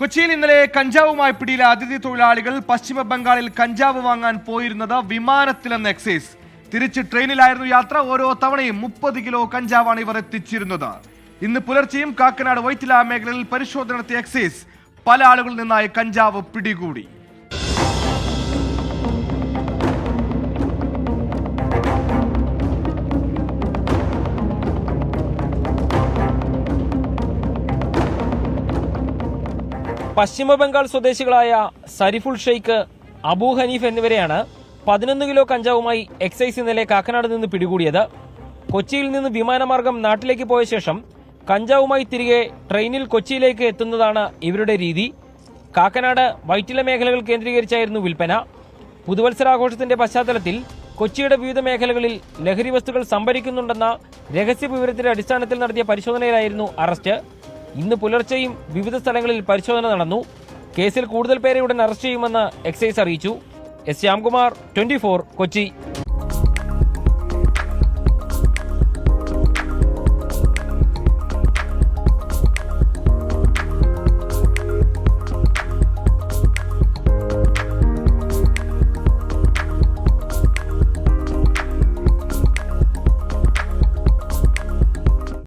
കൊച്ചിയിൽ ഇന്നലെ കഞ്ചാവുമായി പിടിയിലെ അതിഥി തൊഴിലാളികൾ പശ്ചിമ ബംഗാളിൽ കഞ്ചാവ് വാങ്ങാൻ പോയിരുന്നത് വിമാനത്തിലെന്ന് എക്സൈസ്. തിരിച്ച് ട്രെയിനിലായിരുന്നു യാത്ര. ഓരോ തവണയും 30 കിലോ കഞ്ചാവാണ് ഇവർ എത്തിച്ചിരുന്നത്. ഇന്ന് പുലർച്ചെയും കാക്കനാട് വൈറ്റില മേഖലയിൽ പരിശോധന നടത്തിയ എക്സൈസ് പല ആളുകളിൽ നിന്നായി കഞ്ചാവ് പിടികൂടി. പശ്ചിമ ബംഗാൾ സ്വദേശികളായ സരിഫുൾ ഷെയ്ഖ്, അബു ഹനീഫ് എന്നിവരെയാണ് 11 കിലോ കഞ്ചാവുമായി എക്സൈസ് ഇന്നലെ കാക്കനാട് നിന്ന് പിടികൂടിയത്. കൊച്ചിയിൽ നിന്ന് വിമാനമാർഗം നാട്ടിലേക്ക് പോയ ശേഷം കഞ്ചാവുമായി തിരികെ ട്രെയിനിൽ കൊച്ചിയിലേക്ക് എത്തുന്നതാണ് ഇവരുടെ രീതി. കാക്കനാട് വൈറ്റില മേഖലകൾ കേന്ദ്രീകരിച്ചായിരുന്നു വിൽപ്പന. പുതുവത്സരാഘോഷത്തിന്റെ പശ്ചാത്തലത്തിൽ കൊച്ചിയുടെ വിവിധ മേഖലകളിൽ ലഹരി വസ്തുക്കൾ സംഭരിക്കുന്നുണ്ടെന്ന രഹസ്യ വിവരത്തിന്റെ അടിസ്ഥാനത്തിൽ നടത്തിയ പരിശോധനയിലായിരുന്നു അറസ്റ്റ്. ഇന്ന് പുലർച്ചെയും വിവിധ സ്ഥലങ്ങളിൽ പരിശോധന നടന്നു. കേസിൽ കൂടുതൽ പേരെ ഉടൻ അറസ്റ്റ് ചെയ്യുമെന്ന് എക്സൈസ് അറിയിച്ചു. എസ് ശ്യാംകുമാർ, 24, കൊച്ചി.